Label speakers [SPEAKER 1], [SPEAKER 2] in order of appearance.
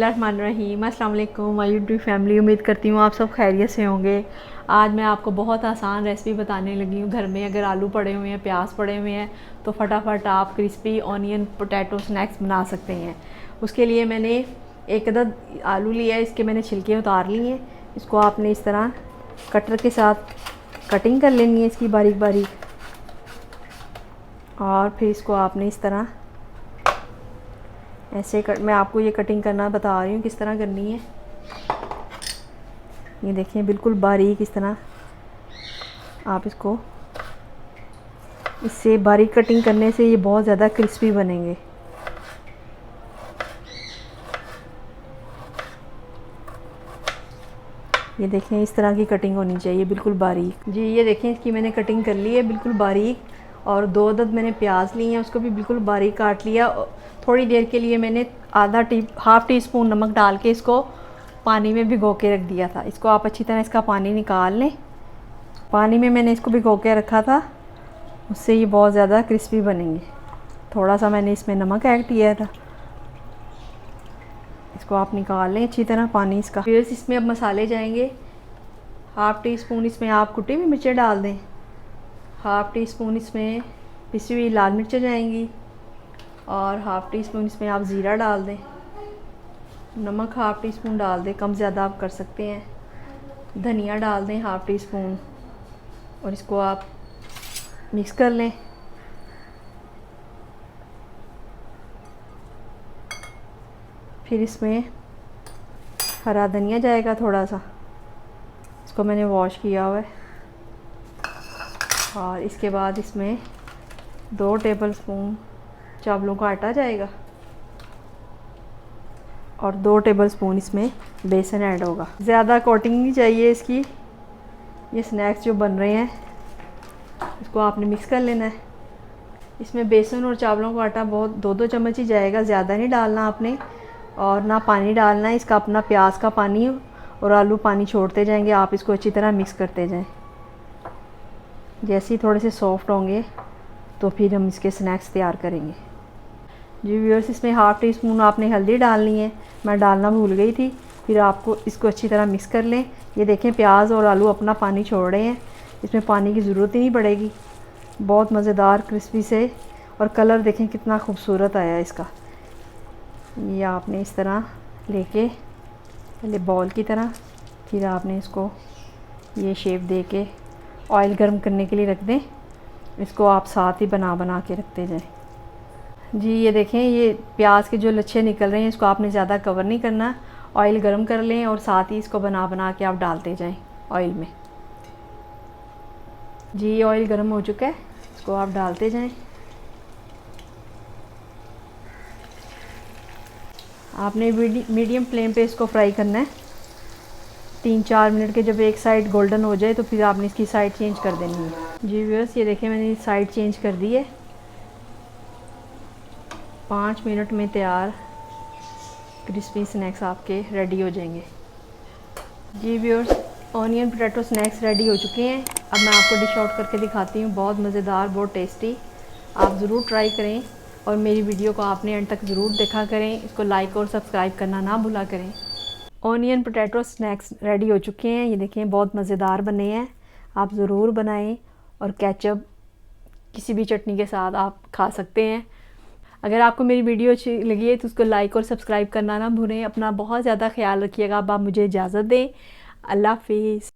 [SPEAKER 1] बिस्मिल्लाहिर्रहमानिर्रहीम। अस्सलाम वालेकुम माय यूट्यूब फैमिली। उम्मीद करती हूँ आप सब खैरियत से होंगे। आज मैं आपको बहुत आसान रेसिपी बताने लगी हूँ। घर में अगर आलू पड़े हुए हैं, प्याज पड़े हुए हैं, तो फटाफट आप क्रिस्पी ऑनियन पोटैटो स्नैक्स बना सकते हैं। उसके लिए मैंने एक अदद आलू लिया है, इसके मैंने छिलके उतार लिए हैं। इसको आपने इस तरह कटर के साथ कटिंग कर लेनी है इसकी बारीक बारीक, और फिर इसको आपने इस तरह ऐसे मैं आपको ये कटिंग करना बता रही हूँ किस तरह करनी है। ये देखिए बिल्कुल बारीक इस तरह आप इसको, इससे बारीक कटिंग करने से ये बहुत ज़्यादा क्रिस्पी बनेंगे। ये देखें इस तरह की कटिंग होनी चाहिए बिल्कुल बारीक। जी ये देखें इसकी मैंने कटिंग कर ली है बिल्कुल बारीक। और 2 अदद मैंने प्याज लिए हैं, उसको भी बिल्कुल बारीक काट लिया। थोड़ी देर के लिए मैंने हाफ़ टी स्पून नमक डाल के इसको पानी में भिगो के रख दिया था। इसको आप अच्छी तरह इसका पानी निकाल लें। पानी में मैंने इसको भिगो के रखा था, उससे ये बहुत ज़्यादा क्रिस्पी बनेंगे। थोड़ा सा मैंने इसमें नमक ऐड किया था। इसको आप निकाल लें अच्छी तरह पानी इसका। फिर इसमें अब मसाले जाएंगे। हाफ़ टी स्पून इसमें आप कुटी हुई मिर्चें डाल दें। हाफ़ टी स्पून इसमें पिसी हुई लाल मिर्चें जाएंगी, और हाफ़ टी स्पून इसमें आप ज़ीरा डाल दें। नमक हाफ़ टी स्पून डाल दें, कम ज़्यादा आप कर सकते हैं। धनिया डाल दें हाफ़ टी स्पून, और इसको आप मिक्स कर लें। फिर इसमें हरा धनिया जाएगा थोड़ा सा, इसको मैंने वॉश किया हुआ है। और इसके बाद इसमें 2 टेबलस्पून चावलों का आटा जाएगा, और 2 टेबलस्पून इसमें बेसन ऐड होगा। ज़्यादा कोटिंग नहीं चाहिए इसकी। ये स्नैक्स जो बन रहे हैं इसको आपने मिक्स कर लेना है। इसमें बेसन और चावलों का आटा बहुत 2-2 चम्मच ही जाएगा, ज़्यादा नहीं डालना आपने, और ना पानी डालना है। इसका अपना प्याज का पानी और आलू पानी छोड़ते जाएंगे। आप इसको अच्छी तरह मिक्स करते जाएं। जैसे ही थोड़े से सॉफ्ट होंगे तो फिर हम इसके स्नैक्स तैयार करेंगे। जी व्यूअर्स, इसमें हाफ़ टी स्पून आपने हल्दी डालनी है, मैं डालना भूल गई थी। फिर आपको इसको अच्छी तरह मिक्स कर लें। ये देखें प्याज और आलू अपना पानी छोड़ रहे हैं, इसमें पानी की ज़रूरत ही नहीं पड़ेगी। बहुत मज़ेदार क्रिस्पी से, और कलर देखें कितना खूबसूरत आया है इसका। ये आपने इस तरह लेके पहले बॉल की तरह, फिर आपने इसको ये शेप दे के ऑयल गर्म करने के लिए रख दें। इसको आप साथ ही बना के रखते जाएं। जी ये देखें ये प्याज के जो लच्छे निकल रहे हैं, इसको आपने ज़्यादा कवर नहीं करना। ऑयल गर्म कर लें और साथ ही इसको बना के आप डालते जाएं ऑयल में। जी ये ऑयल गर्म हो चुका है, इसको आप डालते जाएं। आपने मीडियम फ्लेम पे इसको फ्राई करना है 3-4 मिनट के। जब एक साइड गोल्डन हो जाए तो फिर आपने इसकी साइड चेंज कर देनी है। जी व्यूअर्स, ये देखें मैंने साइड चेंज कर दी है। 5 मिनट में तैयार क्रिस्पी स्नैक्स आपके रेडी हो जाएंगे। जी viewers, onion potato snacks ready हो चुके हैं। अब मैं आपको डिश आउट करके दिखाती हूँ। बहुत मज़ेदार, बहुत टेस्टी। आप ज़रूर ट्राई करें, और मेरी वीडियो को आपने एंड तक ज़रूर देखा करें। इसको लाइक और सब्सक्राइब करना ना भूला करें। ऑनियन पोटैटो स्नैक्स रेडी हो चुके हैं। ये देखें बहुत मज़ेदार बने हैं। आप ज़रूर बनाएं, और केचप किसी भी चटनी के साथ आप खा सकते हैं। अगर आपको मेरी वीडियो अच्छी लगी है तो उसको लाइक और सब्सक्राइब करना ना भूलें। अपना बहुत ज़्यादा ख्याल रखिएगा। अब आप मुझे इजाज़त दें। अल्लाह हाफ़िज़।